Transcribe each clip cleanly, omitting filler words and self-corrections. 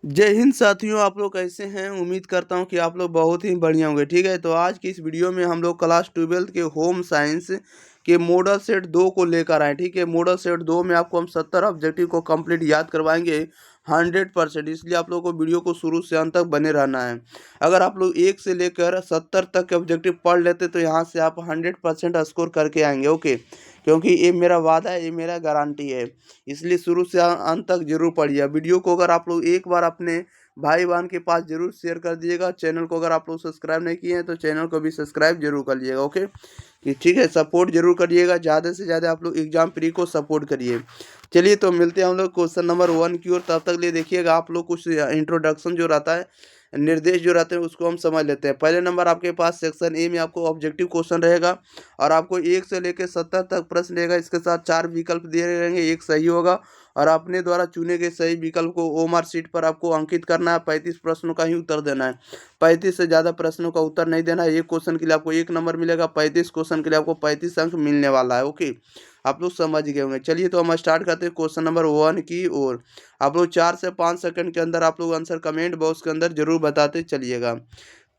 जय हिंद साथियों, आप लोग कैसे हैं। उम्मीद करता हूं कि आप लोग बहुत ही बढ़िया होंगे। ठीक है, तो आज की इस वीडियो में हम लोग क्लास 12th के होम साइंस के मॉडल सेट 2 को लेकर आए। ठीक है, मॉडल सेट 2 में आपको हम 70 ऑब्जेक्टिव को कंप्लीट याद करवाएंगे 100%। इसलिए आप लोग को वीडियो को शुरू से अंत तक बने रहना है। अगर आप लोग 1 से लेकर 70 तक के ऑब्जेक्टिव पढ़ लेते तो यहाँ से आप 100% स्कोर करके आएंगे। ओके, क्योंकि ये मेरा वादा है, ये मेरा गारंटी है। इसलिए शुरू से अंत तक जरूर पढ़िए। वीडियो को अगर आप लोग एक बार अपने भाई बहन के पास जरूर शेयर कर दीजिएगा। चैनल को अगर आप लोग सब्सक्राइब नहीं किए हैं तो चैनल को भी सब्सक्राइब जरूर कर लीजिएगा। ओके, कि ठीक है, सपोर्ट जरूर करिएगा। ज़्यादा से ज़्यादा आप लोग एग्जाम प्री को सपोर्ट करिए। चलिए, तो मिलते हैं हम लोग क्वेश्चन नंबर 1 की ओर। तब तक लिए देखिएगा आप लोग कुछ इंट्रोडक्शन जो रहता है, निर्देश जो रहते हैं, उसको हम समझ लेते हैं। पहले नंबर आपके पास सेक्शन ए में आपको ऑब्जेक्टिव क्वेश्चन रहेगा और आपको 1 से लेकर 70 तक प्रश्न रहेगा। इसके साथ 4 विकल्प दिए रहेंगे, एक सही होगा और अपने द्वारा चुने गए सही विकल्प को ओएमआर शीट पर आपको अंकित करना है। 35 प्रश्नों का ही उत्तर देना है। 35 से ज़्यादा प्रश्नों का उत्तर नहीं देना है। एक क्वेश्चन के लिए आपको 1 नंबर मिलेगा, 35 क्वेश्चन के लिए आपको 35 अंक मिलने वाला है। ओके, आप लोग समझ गए होंगे। चलिए, तो हम स्टार्ट करते हैं क्वेश्चन नंबर 1 की ओर। आप लोग 4 से 5 सेकंड के अंदर आप लोग आंसर कमेंट बॉक्स के अंदर जरूर बताते चलिएगा।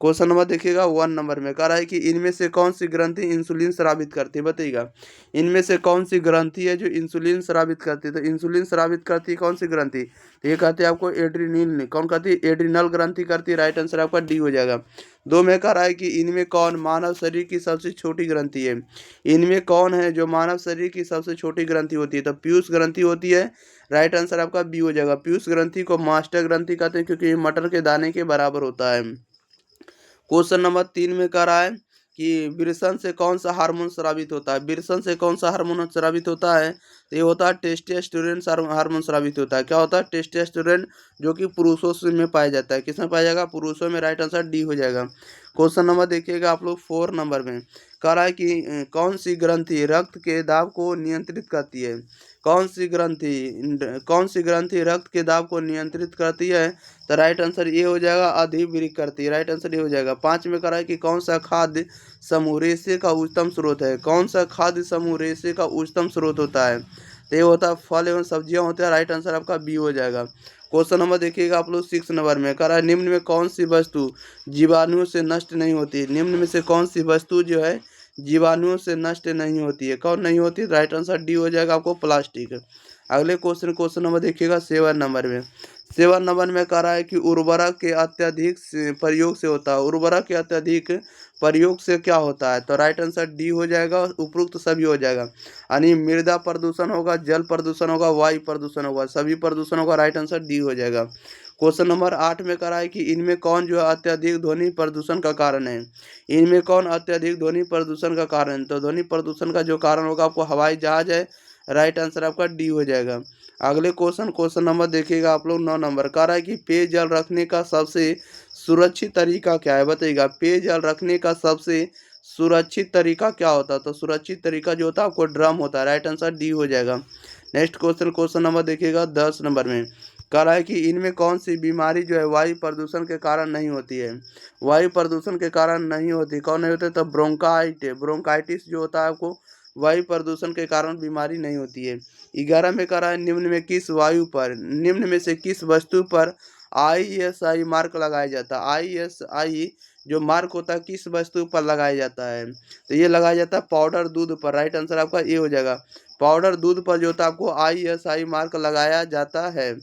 क्वेश्चन नंबर देखिएगा 1 नंबर में कह रहा है कि इनमें से कौन सी ग्रंथि इंसुलिन स्रावित करती है, बताइएगा। इनमें से कौन सी ग्रंथि है जो इंसुलिन स्रावित करती है। तो इंसुलिन स्रावित करती है कौन सी ग्रंथि, तो ये कहते हैं आपको एड्रीनल। कौन करती है, एड्रीनल ग्रंथि करती है। राइट आंसर आपका डी हो जाएगा। 2 में कह रहा है कि इनमें कौन मानव शरीर की सबसे छोटी ग्रंथि है। इनमें कौन है जो मानव शरीर की सबसे छोटी ग्रंथि होती है, तो पीयूष ग्रंथि होती है। राइट आंसर आपका बी हो जाएगा। पीयूष ग्रंथि को मास्टर ग्रंथि कहते हैं क्योंकि ये मटर के दाने के बराबर होता है। क्वेश्चन नंबर 3 में कह रहा है कि वृषण से कौन सा हार्मोन स्रावित होता है। वृषण से कौन सा हार्मोन स्रावित होता है, तो ये होता है टेस्टोस्टेरोन हार्मोन स्रावित होता है। क्या होता है, टेस्टोस्टेरोन, जो कि पुरुषों में पाया जाता है। किसमें पाया जाएगा, पुरुषों में। राइट आंसर डी हो जाएगा। क्वेश्चन नंबर देखिएगा आप लोग 4 नंबर में कह रहा है कि कौन सी ग्रंथि रक्त के दाब को नियंत्रित करती है। कौन सी ग्रंथि रक्त के दाब को नियंत्रित करती है, तो राइट आंसर ये हो जाएगा, अधिवृक्क करती है। राइट आंसर ये हो जाएगा। 5 में कह रहा है कि कौन सा खाद्य समूह रेशे का उच्चतम स्रोत है। कौन सा खाद्य समूह रेशे का उच्चतम स्रोत होता है, तो ये होता है फल एवं सब्जियां होते हैं। राइट आंसर आपका बी हो जाएगा। क्वेश्चन नंबर देखिएगा आप लोग 6 नंबर में कह रहा है निम्न में कौन सी वस्तु जीवाणुओं से नष्ट नहीं होती। निम्न में से कौन सी वस्तु जो है जीवाणुओं से नष्ट नहीं होती है, कौन नहीं होती। राइट आंसर डी हो जाएगा आपको, प्लास्टिक। अगले क्वेश्चन नंबर देखिएगा 7 नंबर में। 7 नंबर में कह रहा है कि उर्वरक के अत्यधिक प्रयोग से होता है। उर्वरक के अत्यधिक प्रयोग से क्या होता है, तो राइट आंसर डी हो जाएगा। उपरोक्त सभी हो जाएगा, यानी मृदा प्रदूषण होगा, जल प्रदूषण होगा, वायु प्रदूषण होगा, सभी प्रदूषण होगा। राइट आंसर डी हो जाएगा। क्वेश्चन नंबर 8 में कह रहा है कि इनमें कौन जो है अत्यधिक ध्वनि प्रदूषण का कारण है। इनमें कौन अत्यधिक ध्वनि प्रदूषण का कारण, तो ध्वनि प्रदूषण का जो कारण होगा आपको हवाई जहाज है। राइट आंसर आपका डी हो जाएगा। अगले क्वेश्चन नंबर देखिएगा आप लोग 9 नंबर कह रहा है कि पेयजल रखने का सबसे सुरक्षित तरीका क्या है, बताइएगा। पेयजल रखने का सबसे सुरक्षित तरीका क्या होता है, तो सुरक्षित तरीका जो होता है आपको ड्रम होता है। राइट आंसर डी हो जाएगा। नेक्स्ट क्वेश्चन नंबर देखिएगा 10 नंबर में कह रहा है कि इनमें कौन सी बीमारी जो है वायु प्रदूषण के कारण नहीं होती है। वायु प्रदूषण के कारण नहीं होती, कौन नहीं होती, तो ब्रोंकाइटिस जो होता है आपको वायु प्रदूषण के कारण बीमारी नहीं होती है। 11 में कह रहा है निम्न में से किस वस्तु पर ISI मार्क लगाया जाता है। ISI जो मार्क होता है किस वस्तु पर लगाया जाता है, तो ये लगाया जाता है पाउडर दूध पर। राइट आंसर आपका ये हो जाएगा। पाउडर दूध पर जो होता है आपको ISI मार्क लगाया जाता है।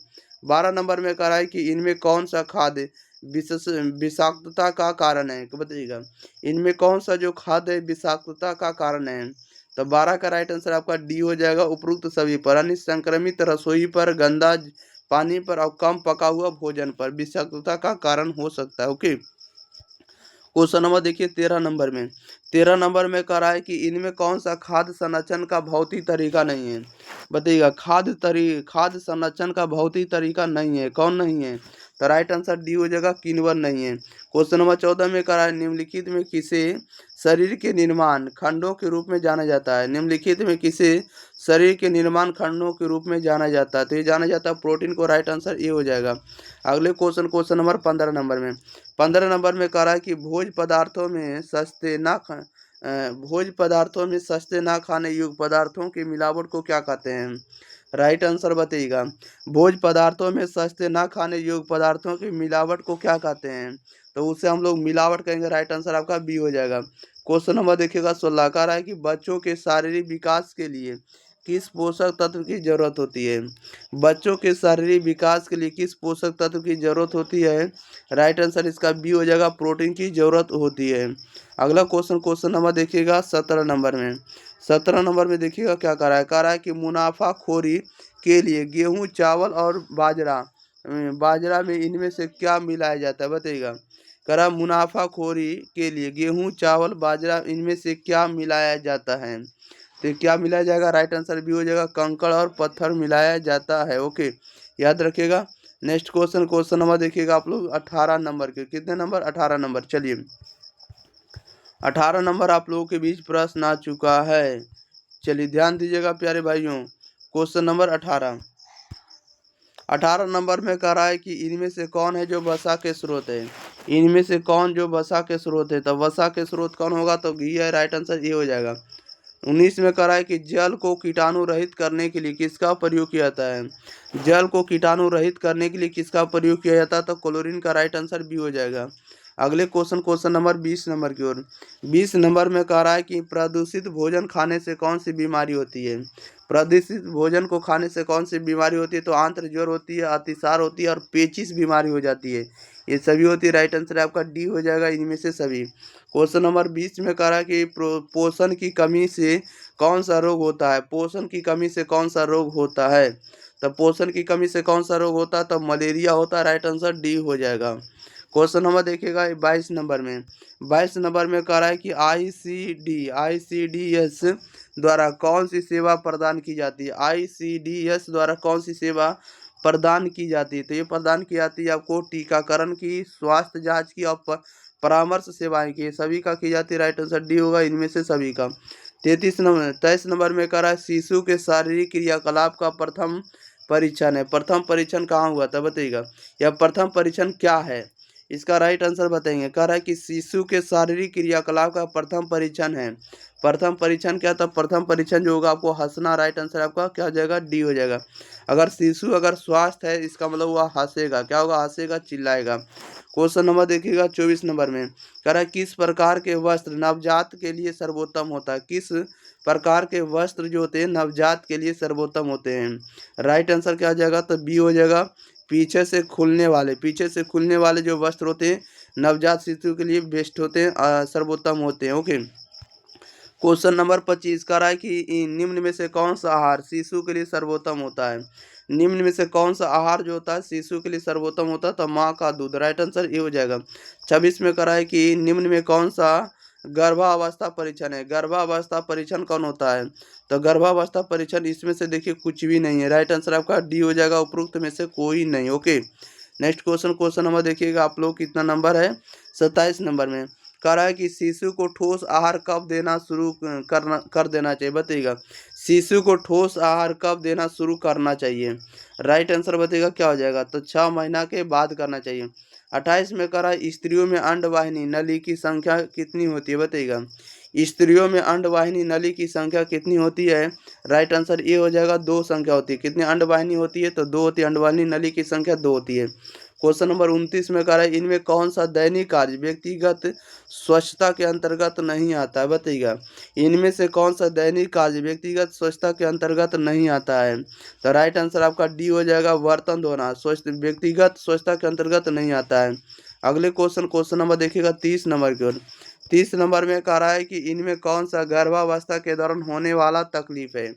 12 नंबर में कह रहा है कि इनमें कौन सा खाद्य विशेष विषाक्तता का कारण है, तो बताइएगा। इनमें कौन सा जो खाद्य विषाक्तता का कारण है, तो 12 का राइट आंसर आपका डी हो जाएगा। उपरोक्त सभी पर, यानी संक्रमित रसोई पर, गंदा पानी पर और कम पका हुआ भोजन पर विषाक्तता का कारण हो सकता है। ओके, क्वेश्चन नंबर देखिए 13 नंबर में। 13 नंबर में कह रहा है कि इनमें कौन सा खाद्य संरक्षण का भौतिक तरीका नहीं है, बताइएगा। खाद्य संरक्षण का भौतिक तरीका नहीं है, कौन नहीं है, तो राइट आंसर डी हो जाएगा, किण्वन नहीं है। क्वेश्चन नंबर 14 में कह रहा है निम्नलिखित में किसे शरीर के निर्माण खंडों के रूप में जाना जाता है। निम्नलिखित में किसे शरीर के निर्माण खंडों के रूप में जाना जाता है, तो ये जाना जाता है प्रोटीन को। राइट आंसर ये हो जाएगा। अगले क्वेश्चन नंबर 15 नंबर में। 15 नंबर में कह रहा है कि भोज पदार्थों में सस्ते ना खाने योग्य पदार्थों की मिलावट को क्या कहते हैं, राइट आंसर बताइएगा। भोज्य पदार्थों में सस्ते ना खाने योग्य पदार्थों की मिलावट को क्या कहते हैं? तो उसे हम लोग मिलावट कहेंगे। राइट आंसर आपका बी हो जाएगा। क्वेश्चन नंबर देखिएगा 16 कह रहा है कि बच्चों के शारीरिक विकास के लिए किस पोषक तत्व की जरूरत होती है? बच्चों के शारीरिक विकास के लिए किस पोषक तत्व की जरूरत होती है? राइट आंसर इसका बी हो जाएगा, प्रोटीन की जरूरत होती है। अगला क्वेश्चन नंबर देखिएगा 17 नंबर में। 17 नंबर में देखिएगा क्या कह रहा है कि मुनाफाखोरी के लिए गेहूं, चावल और बाजरा में इनमें से क्या मिलाया जाता है? बताइएगा। कह रहा है मुनाफाखोरी के लिए गेहूं, चावल, बाजरा इनमें से क्या मिलाया जाता है? तो क्या मिलाया जाएगा? राइट आंसर भी हो जाएगा, कंकड़ और पत्थर मिलाया जाता है। ओके, याद रखिएगा। नेक्स्ट क्वेश्चन नंबर देखिएगा आप लोग 18 नंबर के। कितने नंबर? 18 नंबर। चलिए 18 नंबर आप लोगों के बीच प्रश्न आ चुका है। चलिए ध्यान दीजिएगा प्यारे भाइयों। क्वेश्चन नंबर 18 नंबर में कह रहा है कि इनमें से कौन है जो वसा के स्रोत है? इनमें से कौन जो वसा के स्रोत है? तो वसा के स्रोत कौन होगा? तो घी है। राइट आंसर ये हो जाएगा। 19 में कह रहा है कि जल को कीटाणु रहित करने के लिए किसका प्रयोग किया जाता है? जल को कीटाणु रहित करने के लिए किसका प्रयोग किया जाता है? तो क्लोरीन का। राइट आंसर बी हो जाएगा। अगले क्वेश्चन नंबर 20 नंबर की ओर। 20 नंबर में कह रहा है कि प्रदूषित भोजन खाने से कौन सी बीमारी होती है? प्रदूषित भोजन को खाने से कौन सी बीमारी होती है? तो आंत्र ज्वर होती है, अतिसार होती है और पेचिश बीमारी हो जाती है। ये सभी होती है। राइट आंसर आपका डी हो जाएगा, इनमें से सभी। क्वेश्चन नंबर 20 में कह रहा है कि पोषण की कमी से कौन सा रोग होता है? पोषण की कमी से कौन सा रोग होता है? तो पोषण की कमी से कौन सा रोग होता है? तो मलेरिया होता है। राइट आंसर डी हो जाएगा। क्वेश्चन नंबर देखिएगा 22 नंबर में। 22 नंबर में कह रहा है कि आईसीडीएस द्वारा कौन सी सेवा प्रदान की जाती है? आईसीडीएस द्वारा कौन सी सेवा प्रदान की जाती है? तो ये प्रदान की जाती है आपको टीकाकरण की, स्वास्थ्य जांच की और परामर्श सेवाएं की। सभी का की जाती है। राइट आंसर डी होगा, इनमें से सभी का। 23 नंबर में कह रहा है शिशु के शारीरिक क्रियाकलाप का प्रथम परीक्षण है। प्रथम परीक्षण कहाँ हुआ था? बताइएगा। यह प्रथम परीक्षण क्या है? इसका राइट आंसर बताएंगे। कह रहा है कि शिशु के शारीरिक क्रियाकलाप का प्रथम परीक्षण है। प्रथम परीक्षण क्या था? प्रथम परीक्षण जो होगा आपको हंसना। राइट आंसर आपका क्या हो जाएगा? डी हो जाएगा। अगर शिशु अगर स्वस्थ है इसका मतलब वह हंसेगा। क्या होगा? हंसेगा, चिल्लाएगा। क्वेश्चन नंबर देखिएगा 24 नंबर में। कह रहा है किस प्रकार के वस्त्र नवजात के लिए सर्वोत्तम होता है? किस प्रकार के वस्त्र जो होते हैं नवजात के लिए सर्वोत्तम होते हैं? राइट आंसर क्या आ जाएगा? तो बी हो जाएगा, पीछे से खुलने वाले जो वस्त्र होते हैं नवजात शिशु के लिए बेस्ट होते हैं, सर्वोत्तम होते हैं। ओके। क्वेश्चन नंबर 25 कह रहा है कि निम्न में से कौन सा आहार शिशु के लिए सर्वोत्तम होता है? निम्न में से कौन सा आहार जो होता है शिशु के लिए सर्वोत्तम होता है? तो माँ का दूध। राइट आंसर ये हो जाएगा। 26 में कह रहा है कि निम्न में कौन सा गर्भावस्था परीक्षण है? गर्भावस्था परीक्षण कौन होता है? तो गर्भावस्था परीक्षण इसमें से देखिए कुछ भी नहीं है। राइट आंसर आपका डी हो जाएगा, उपरोक्त में से कोई नहीं। ओके। नेक्स्ट क्वेश्चन नंबर देखिएगा आप लोग कितना नंबर है? 27 नंबर में। कह रहा है कि शिशु को ठोस आहार कब देना शुरू कर देना चाहिए? बताइएगा। शिशु को ठोस आहार कब देना शुरू करना चाहिए? राइट आंसर बताइएगा क्या हो जाएगा? तो 6 महीना के बाद करना चाहिए। 28 में कह रहा है स्त्रियों में अंडवाहिनी नली की संख्या कितनी होती है? बताइएगा। स्त्रियों में अंडवाहिनी नली की संख्या कितनी होती है? राइट आंसर ये हो जाएगा, 2 संख्या होती है। कितनी अंडवाहिनी होती है? तो 2 होती है। अंडवाहिनी नली की संख्या 2 होती है। क्वेश्चन नंबर 29 में कह रहा है इनमें कौन सा दैनिक कार्य व्यक्तिगत स्वच्छता के अंतर्गत नहीं आता है? बताइएगा। इनमें से कौन सा दैनिक कार्य व्यक्तिगत स्वच्छता के अंतर्गत नहीं आता है? तो राइट आंसर आपका डी हो जाएगा, बर्तन धोना व्यक्तिगत स्वच्छता के अंतर्गत नहीं आता है। अगले क्वेश्चन नंबर देखिएगा 30 नंबर की ओर। 30 नंबर में कह रहा है कि इनमें कौन सा गर्भावस्था के दौरान होने वाला तकलीफ है?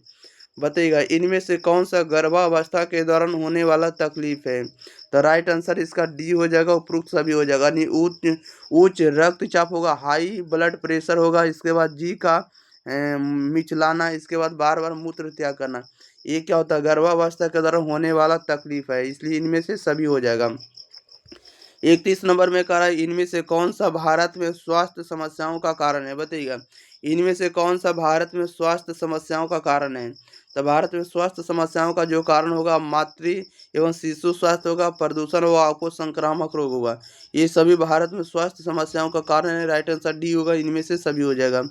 बताइएगा। इनमें से कौन सा गर्भावस्था के दौरान होने वाला तकलीफ है? तो राइट आंसर इसका डी हो जाएगा, उपरोक्त सभी हो जाएगा। यानी उच्च उच्च रक्तचाप होगा, हाई ब्लड प्रेशर होगा, इसके बाद जी का मिचलाना, इसके बाद बार बार मूत्र त्याग करना। ये क्या होता है? गर्भावस्था के दौरान होने वाला तकलीफ है, इसलिए इनमें से सभी हो जाएगा। 31 नंबर में कह रहा है इनमें से कौन सा भारत में स्वास्थ्य समस्याओं का कारण है? बताइएगा। इनमें से कौन सा भारत में स्वास्थ्य समस्याओं का कारण है? तो भारत में स्वास्थ्य समस्याओं का जो कारण होगा मातृ एवं शिशु स्वास्थ्य होगा, प्रदूषण होगा, आपको संक्रामक रोग होगा। ये सभी भारत में स्वास्थ्य समस्याओं का कारण है। राइट आंसर डी होगा, इनमें से सभी हो जाएगा।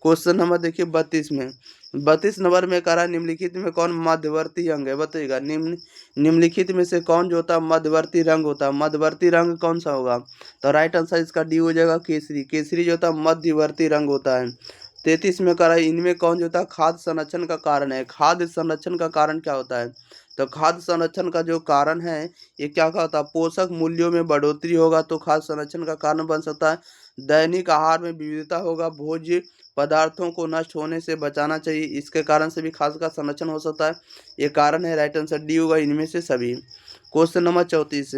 क्वेश्चन नंबर देखिए 32 में, 32 नंबर में कह रहा है निम्नलिखित में कौन मध्यवर्ती अंग है, बताइएगा। निम्नलिखित में से कौन जो होता है मध्यवर्ती रंग होता है, मध्यवर्ती रंग कौन सा होगा, तो राइट आंसर इसका डी हो जाएगा केसरी। केसरी जो होता है मध्यवर्ती रंग होता है। 33 में कह रहा है इनमें कौन जो होता है खाद्य संरक्षण का कारण है, खाद्य संरक्षण का कारण क्या होता है, तो खाद्य संरक्षण का जो कारण है ये क्या होता है, पोषक मूल्यों में बढ़ोतरी होगा तो खाद्य संरक्षण का कारण बन सकता है। दैनिक आहार में विविधता होगा, भोज्य पदार्थों को नष्ट होने से बचाना चाहिए, इसके कारण से भी खाद्य का संरक्षण हो सकता है। ये कारण है, राइट आंसर डी होगा इनमें से सभी। क्वेश्चन नंबर 34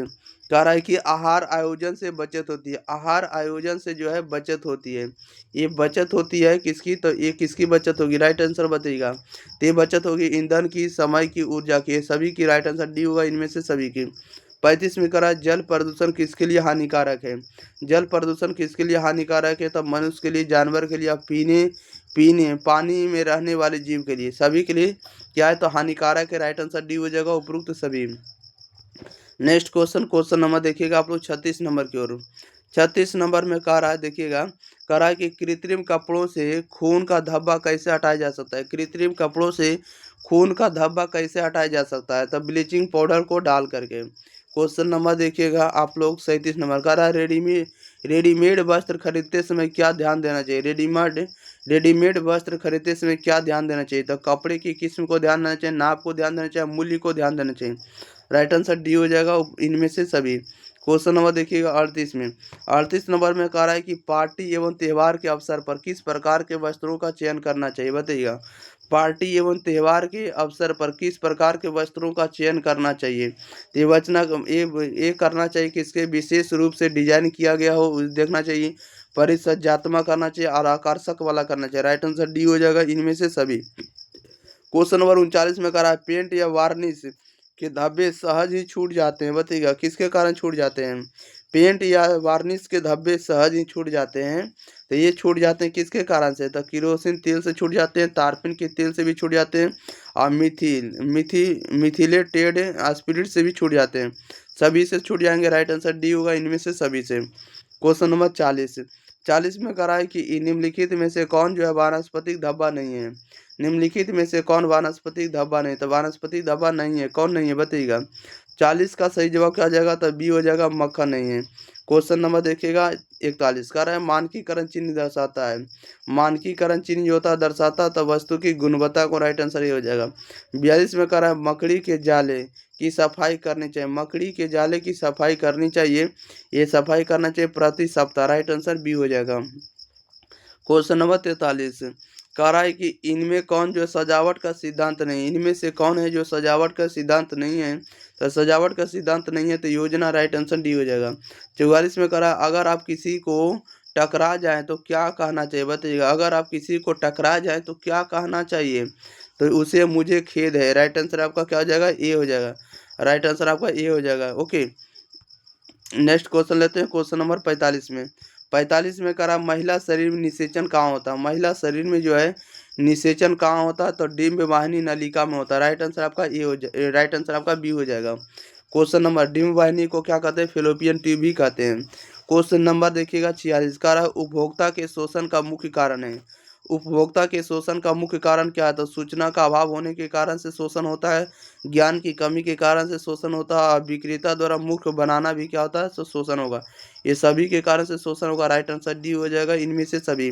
कह रहा है कि आहार आयोजन से बचत होती है, आहार आयोजन से जो है बचत होती है। ये बचत होती है किसकी, तो ये किसकी बचत होगी, राइट आंसर बताइएगा। तो ये बचत होगी ईंधन की, समय की, ऊर्जा की, सभी की, राइट आंसर डी होगा इनमें से सभी की। 35 में करा जल प्रदूषण किसके लिए हानिकारक है, जल प्रदूषण किसके लिए हानिकारक है, तब मनुष्य के लिए, जानवर के लिए, पीने पीने पानी में रहने वाले जीव के लिए, सभी के लिए क्या है, तो हानिकारक है, राइट आंसर डी हो जाएगा उपरोक्त सभी। नेक्स्ट क्वेश्चन, क्वेश्चन नंबर देखिएगा आप लोग 36 नंबर की ओर। 36 नंबर में कह रहा है देखिएगा, कह रहा है कि कृत्रिम कपड़ों से खून का धब्बा कैसे हटाया जा सकता है, कृत्रिम कपड़ों से खून का धब्बा कैसे हटाया जा सकता है, तब ब्लीचिंग पाउडर को डाल करके। क्वेश्चन नंबर देखिएगा आप लोग 37 नंबर, कह रहा है रेडीमेड वस्त्र खरीदते समय क्या ध्यान देना चाहिए, रेडीमेड वस्त्र खरीदते समय क्या ध्यान देना चाहिए, तो कपड़े की किस्म को ध्यान देना चाहिए, नाप को ध्यान देना चाहिए, मूल्य को ध्यान देना चाहिए, राइट आंसर डी हो जाएगा इनमें से सभी। क्वेश्चन नंबर देखिएगा 38 में, 38 नंबर में कह रहा है कि पार्टी एवं त्यौहार के अवसर पर किस प्रकार के वस्त्रों का चयन करना चाहिए, बताइएगा। पार्टी एवं त्यौहार के अवसर पर किस प्रकार के वस्त्रों का चयन करना चाहिए, तो ये करना चाहिए कि इसके विशेष रूप से डिजाइन किया गया हो, देखना चाहिए, परिसज्जात्मक करना चाहिए और आकर्षक वाला करना चाहिए, राइट आंसर डी हो जाएगा इनमें से सभी। क्वेश्चन नंबर 39 में कह रहा है पेंट या वार्निश के धब्बे सहज ही छूट जाते हैं, बताइएगा किसके कारण छूट जाते हैं, पेंट या वार्निश के धब्बे सहज ही छूट जाते हैं, तो ये छूट जाते हैं किसके कारण से, तो किरोसिन तेल से छूट जाते हैं, तारपीन के तेल से भी छूट जाते हैं, और मिथिलेटेड स्पिरिट से भी छूट जाते हैं, सभी से छूट जाएंगे, राइट आंसर डी होगा इनमें से सभी से। क्वेश्चन नंबर 40 में कह रहा है कि निम्नलिखित में से कौन जो है वानस्पतिक धब्बा नहीं है, निम्नलिखित में से कौन वानस्पतिक धब्बा नहीं, तो वानस्पतिक धब्बा नहीं है, कौन नहीं है बताइएगा। 40 का सही जवाब क्या आ जाएगा, तो बी हो जाएगा, मक्खन नहीं है। क्वेश्चन नंबर देखिएगा 41 कह रहा है मानकीकरण चिन्ह दर्शाता है, मानकीकरण चिन्ह जो होता है दर्शाता तो वस्तु की गुणवत्ता को, राइट आंसर ये हो जाएगा। 42 में कह रहा है मकड़ी के जाले की सफाई करनी चाहिए, मकड़ी के जाले की सफाई करनी चाहिए, ये सफाई करना चाहिए प्रति सप्ताह, राइट आंसर बी हो जाएगा। क्वेश्चन नंबर 43 कह रहा है कि इनमें कौन जो सजावट का सिद्धांत नहीं, इनमें से कौन है जो सजावट का सिद्धांत नहीं है, तो सजावट का सिद्धांत नहीं है तो योजना, राइट आंसर डी हो जाएगा। 44 में कह रहा है अगर आप किसी को टकरा जाए तो क्या कहना चाहिए, बताइएगा, अगर आप किसी को टकरा जाए तो क्या कहना चाहिए, तो उसे मुझे खेद है, राइट आंसर आपका क्या हो जाएगा, ए हो जाएगा, राइट आंसर आपका ए हो जाएगा। ओके, नेक्स्ट क्वेश्चन लेते हैं, क्वेश्चन नंबर 45 में, 45 में करा महिला शरीर में निषेचन कहाँ होता है, महिला शरीर में जो है निषेचन कहाँ होता है, तो डिम्ब वाहिनी नलिका में होता है, राइट आंसर आपका ए हो जाए, राइट आंसर आपका बी हो जाएगा। क्वेश्चन नंबर, डिम्ब वाहिनी को क्या कहते हैं, फेलोपियन ट्यूब भी कहते हैं। क्वेश्चन नंबर देखिएगा 46 का उपभोक्ता के शोषण का मुख्य कारण है, उपभोक्ता के शोषण का मुख्य कारण क्या है, तो सूचना का अभाव होने के कारण से शोषण होता है, ज्ञान की कमी के कारण से शोषण होता है, और विक्रेता द्वारा मूर्ख बनाना भी क्या होता है, तो शोषण होगा, ये सभी के कारण से शोषण होगा, राइट आंसर डी हो जाएगा इनमें से सभी।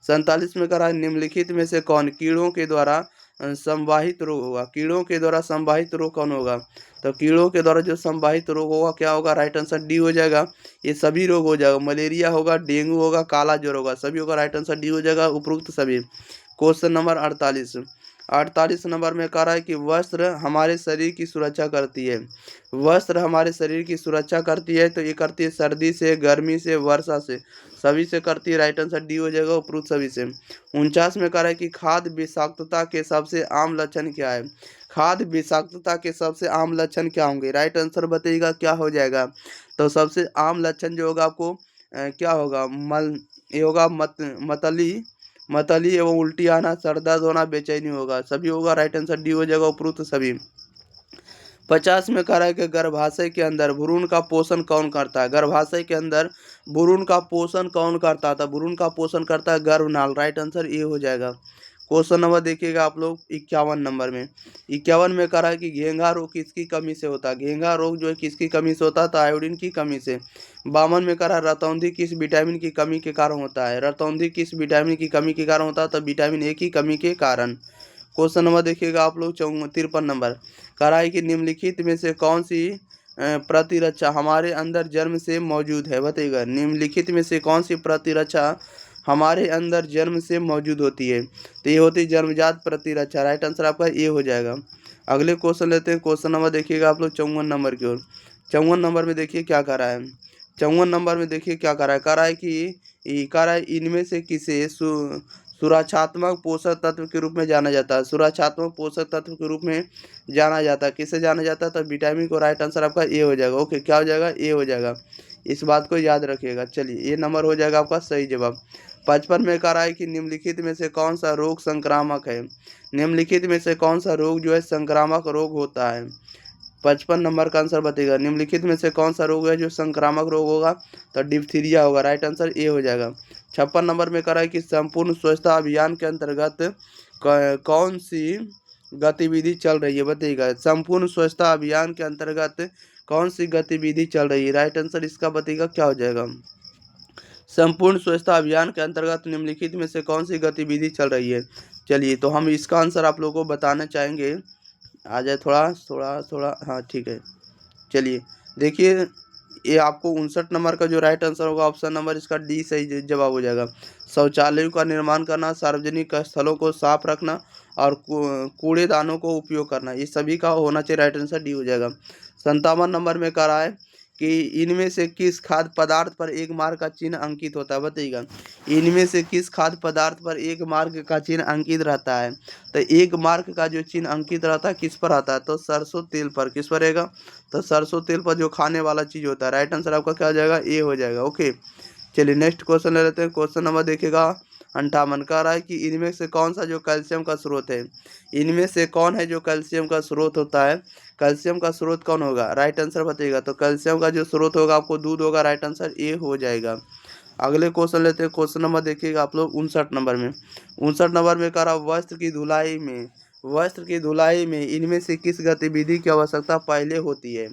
47 में कहा निम्नलिखित में से कौन कीड़ों के द्वारा संवाहित रोग होगा, कीड़ों के द्वारा संवाहित रोग कौन होगा, तो कीड़ों के द्वारा जो संवाहित रोग होगा क्या होगा, राइट आंसर डी हो जाएगा, ये सभी रोग हो जाएगा, मलेरिया होगा, डेंगू होगा, काला ज्वर होगा, सभी होगा, राइट आंसर डी हो जाएगा उपरोक्त सभी। क्वेश्चन नंबर 48 नंबर में कह रहा है कि वस्त्र हमारे शरीर की सुरक्षा करती है, वस्त्र हमारे शरीर की सुरक्षा करती है, तो ये करती है सर्दी से, गर्मी से, वर्षा से, सभी से करती है, राइट आंसर डी हो जाएगा उपरोक्त सभी से। 49 में कह रहा है कि खाद्य विषाक्तता के सबसे आम लक्षण क्या है, खाद्य विषाक्तता के सबसे आम लक्षण क्या होंगे, राइट आंसर बताइएगा क्या हो जाएगा, तो सबसे आम लक्षण जो होगा आपको क्या होगा, ये होगा मतली एवं उल्टी आना, सर दर्द होना, बेचैनी होगा, सभी होगा, राइट आंसर डी हो जाएगा उपरोक्त सभी। 50 में कह रहा है कि गर्भाशय के अंदर भ्रूण का पोषण कौन करता है। गर्भाशय के अंदर भ्रूण का पोषण कौन करता था। भ्रूण का पोषण करता है गर्भनाल। राइट आंसर ए हो जाएगा। क्वेश्चन नंबर देखिएगा आप लोग 51 नंबर में। 51 में कह रहा है कि घेंघा रोग किसकी कमी से होता है। घेंघा रोग जो है किसकी कमी से होता है, तो आयोडीन की कमी से। 52 में कह रहा है रतौंधी किस विटामिन की कमी के कारण होता है। रतौंधी किस विटामिन की कमी के कारण होता है, तो विटामिन ए की कमी के कारण। क्वेश्चन नंबर देखिएगा आप लोग 53 नंबर। कह रहा है कि निम्नलिखित में से कौन सी प्रतिरक्षा हमारे अंदर जन्म से मौजूद है, बताइएगा। निम्नलिखित में से कौन सी प्रतिरक्षा हमारे अंदर जन्म से मौजूद होती है, तो ये होती है जन्मजात प्रतिरक्षा। राइट आंसर आपका ये हो जाएगा। अगले क्वेश्चन लेते हैं। क्वेश्चन नंबर देखिएगा आप लोग 54 नंबर की ओर। 54 नंबर में देखिए क्या कर रहा है। 54 नंबर में देखिए क्या कर रहा है। कह रहा है कि कह रहा है इनमें से किसे सुरक्षात्मक पोषक तत्व के रूप में जाना जाता है। सुरक्षात्मक पोषक तत्व के रूप में जाना जाता है। किसे जाना जाता है, तो विटामिन को। राइट आंसर आपका ए हो जाएगा। ओके, क्या हो जाएगा, ए हो जाएगा। इस बात को याद रखिएगा। चलिए, ये नंबर हो जाएगा आपका सही जवाब। 55 में कह रहा है कि निम्नलिखित में से कौन सा रोग संक्रामक है। निम्नलिखित में से कौन सा रोग जो है संक्रामक रोग होता है। 55 नंबर का आंसर बताइएगा। निम्नलिखित में से कौन सा रोग है जो संक्रामक रोग होगा, तो डिप्थीरिया होगा। राइट आंसर ए हो जाएगा। 56 नंबर में कह रहा है कि संपूर्ण स्वच्छता अभियान के अंतर्गत कौन सी गतिविधि चल रही है, बताइएगा। संपूर्ण स्वच्छता अभियान के अंतर्गत कौन सी गतिविधि चल रही है। राइट आंसर इसका बताइएगा क्या हो जाएगा। संपूर्ण स्वच्छता अभियान के अंतर्गत निम्नलिखित में से कौन सी गतिविधि चल रही है। चलिए, तो हम इसका आंसर आप लोगों को बताना चाहेंगे। आ जाए थोड़ा थोड़ा थोड़ा, हाँ ठीक है। चलिए देखिए, ये आपको 59 नंबर का जो राइट आंसर होगा ऑप्शन नंबर इसका डी सही जवाब हो जाएगा। शौचालयों का निर्माण करना, सार्वजनिक स्थलों को साफ रखना और कूड़ेदानों को उपयोग करना, ये सभी का होना चाहिए। राइट आंसर डी हो जाएगा। 57 नंबर में कह रहा है कि इनमें से किस खाद्य पदार्थ पर एक मार्क का चिन्ह अंकित होता है, बताइएगा। इनमें से किस खाद्य पदार्थ पर एक मार्क का चिन्ह अंकित रहता है, तो एक मार्क का जो चिन्ह अंकित रहता है किस पर आता है, तो सरसों तेल पर। किस पर रहेगा, तो सरसों तेल पर, जो खाने वाला चीज़ होता है। राइट आंसर आपका क्या हो जाएगा, ए हो जाएगा। ओके, चलिए नेक्स्ट क्वेश्चन ले लेते हैं। क्वेश्चन नंबर देखिएगा 58। कह रहा है कि इनमें से कौन सा जो कैल्शियम का स्रोत है। इनमें से कौन है जो कैल्शियम का स्रोत होता है। कैल्शियम का स्रोत कौन होगा, राइट आंसर बताइएगा। तो कैल्शियम का जो स्रोत होगा आपको दूध होगा। राइट आंसर ए हो जाएगा। अगले क्वेश्चन लेते हैं। क्वेश्चन नंबर देखिएगा आप लोग 59 नंबर में। 59 नंबर में कह रहा वस्त्र की धुलाई में इनमें से किस गतिविधि की आवश्यकता पहले होती है,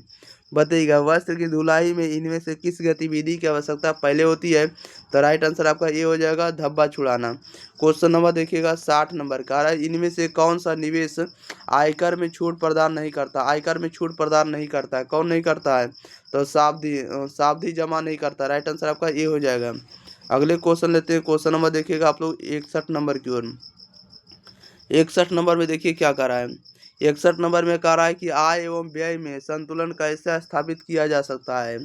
बताइएगा। वस्त्र की धुलाई में इनमें से किस गतिविधि की आवश्यकता पहले होती है, तो राइट आंसर आपका ये हो जाएगा, धब्बा छुड़ाना। क्वेश्चन नंबर देखिएगा 60 नंबर का है, इनमें से कौन सा निवेश आयकर में छूट प्रदान नहीं करता। आयकर में छूट प्रदान नहीं करता है, कौन नहीं करता है, तो सावधि जमा नहीं करता। राइट आंसर आपका ये हो जाएगा। अगले क्वेश्चन लेते हैं। क्वेश्चन नंबर देखिएगा आप लोग 61 नंबर की ओर। 61 नंबर में देखिए क्या कर रहा है। 61 नंबर में कह रहा है कि आय एवं व्यय में संतुलन कैसे स्थापित किया जा सकता है।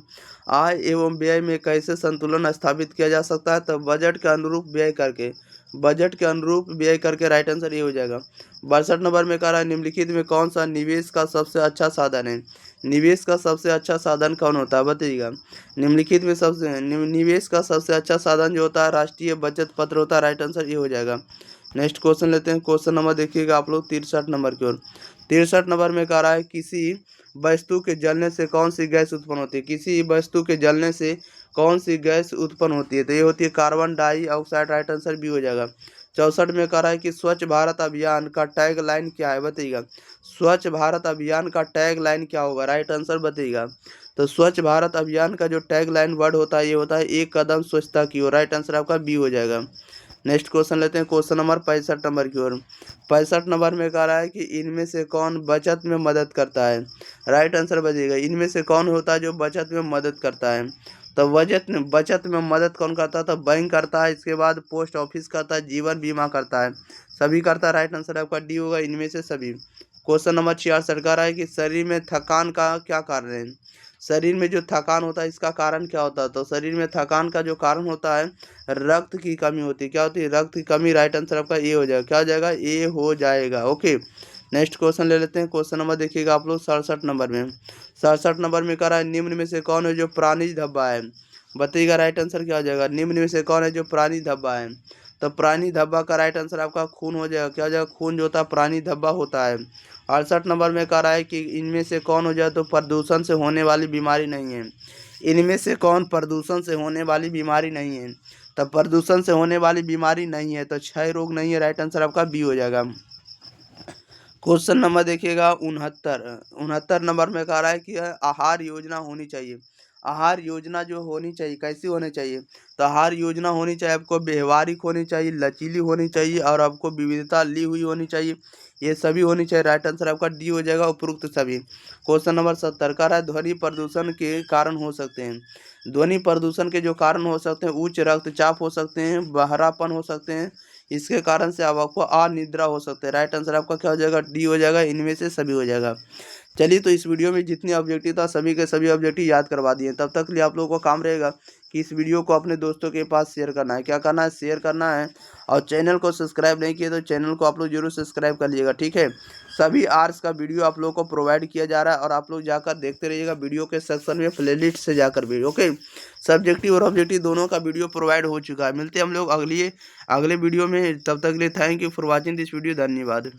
आय एवं व्यय में कैसे संतुलन स्थापित किया जा सकता है, तो बजट के अनुरूप व्यय करके। बजट के अनुरूप व्यय करके। राइट आंसर ये हो जाएगा। 62 नंबर में कह रहा है निम्नलिखित में कौन सा निवेश का सबसे अच्छा साधन है। निवेश का सबसे अच्छा साधन कौन होता है, बताइएगा। निम्नलिखित में निवेश का सबसे अच्छा साधन जो होता है राष्ट्रीय बचत पत्र होता है। राइट आंसर ये हो जाएगा। नेक्स्ट क्वेश्चन लेते हैं। क्वेश्चन नंबर देखिएगा आप लोग 63 नंबर की ओर। 63 नंबर में कह रहा है किसी वस्तु के जलने से कौन सी गैस उत्पन्न होती है। किसी वस्तु के जलने से कौन सी गैस उत्पन्न होती है, तो ये होती है कार्बन डाइऑक्साइड। राइट आंसर भी हो जाएगा। 64 में कह रहा है कि स्वच्छ भारत अभियान का टैग लाइन क्या है, बताइएगा। स्वच्छ भारत अभियान का टैग लाइन क्या होगा, राइट आंसर बताइएगा। तो स्वच्छ भारत अभियान का जो टैग लाइन वर्ड होता है ये होता है एक कदम स्वच्छता की ओर। राइट आंसर आपका बी हो जाएगा। नेक्स्ट क्वेश्चन लेते हैं। क्वेश्चन नंबर 65 नंबर की ओर। 65 नंबर में कह रहा है कि इनमें से कौन बचत में मदद करता है। राइट आंसर बताइएगा। इनमें से कौन होता है जो बचत में मदद करता है, तो बचत में मदद कौन करता है, तो बैंक करता है, इसके बाद पोस्ट ऑफिस करता है, जीवन बीमा करता है, सभी करता है। राइट आंसर आपका डी होगा, इनमें से सभी। क्वेश्चन नंबर 66 कह रहा है कि शरीर में थकान का क्या कारण है। शरीर में जो थकान होता है इसका कारण क्या होता है, तो शरीर में थकान का जो कारण होता है रक्त की कमी होती है। क्या होती है, रक्त की कमी। राइट आंसर आपका ए हो जाएगा। क्या हो जाएगा, ए हो जाएगा। ओके, नेक्स्ट क्वेश्चन ले लेते हैं। क्वेश्चन नंबर देखिएगा आप लोग 67 नंबर में। 67 नंबर में कह रहा है निम्न में से कौन है जो प्राणी धब्बा है, बताइएगा। राइट आंसर क्या हो जाएगा, निम्न में से कौन है जो प्राणी धब्बा है, तो प्राणी धब्बा का राइट आंसर आपका खून हो जाएगा। क्या हो जाएगा? खून जो होता है प्राणी धब्बा होता है। 68 नंबर में कह रहा है कि इनमें से कौन हो जाए तो प्रदूषण से होने वाली बीमारी नहीं है। इनमें से कौन प्रदूषण से होने वाली बीमारी नहीं है? तो प्रदूषण से होने वाली बीमारी नहीं है तो क्षय रोग नहीं है। राइट आंसर आपका बी हो जाएगा। क्वेश्चन नंबर देखिएगा 69 नंबर में कह रहा है कि आहार योजना होनी चाहिए। आहार योजना जो होनी चाहिए कैसी होनी चाहिए? तो आहार योजना होनी चाहिए आपको व्यवहारिक होनी चाहिए, लचीली होनी चाहिए और आपको विविधता ली हुई होनी चाहिए। ये सभी होनी चाहिए। राइट आंसर आपका डी हो जाएगा, उपरोक्त सभी। क्वेश्चन नंबर 70 का है ध्वनि प्रदूषण के कारण हो सकते हैं। ध्वनि प्रदूषण के जो कारण हो सकते हैं उच्च रक्तचाप हो सकते हैं, बहरापन हो सकते हैं, इसके कारण से अब आपको अनिद्रा हो सकता है। राइट आंसर आपका क्या हो जाएगा? डी हो जाएगा, इनमें से सभी हो जाएगा। चलिए, तो इस वीडियो में जितने ऑब्जेक्टिव था सभी के सभी ऑब्जेक्टिव याद करवा दिए। तब तक के लिए आप लोगों को काम रहेगा कि इस वीडियो को अपने दोस्तों के पास शेयर करना है। क्या करना है? शेयर करना है। और चैनल को सब्सक्राइब नहीं किया तो चैनल को आप लोग जरूर सब्सक्राइब कर लीजिएगा, ठीक है। सभी आर्ट्स का वीडियो आप लोगों को प्रोवाइड किया जा रहा है और आप लोग जाकर देखते रहिएगा वीडियो के सेक्शन में प्लेलिस्ट से जाकर भी, ओके। सब्जेक्टिव और ऑब्जेक्टिव दोनों का वीडियो प्रोवाइड हो चुका है। मिलते हैं हम लोग अगले वीडियो में। तब तक के लिए thank you for watching this video. धन्यवाद।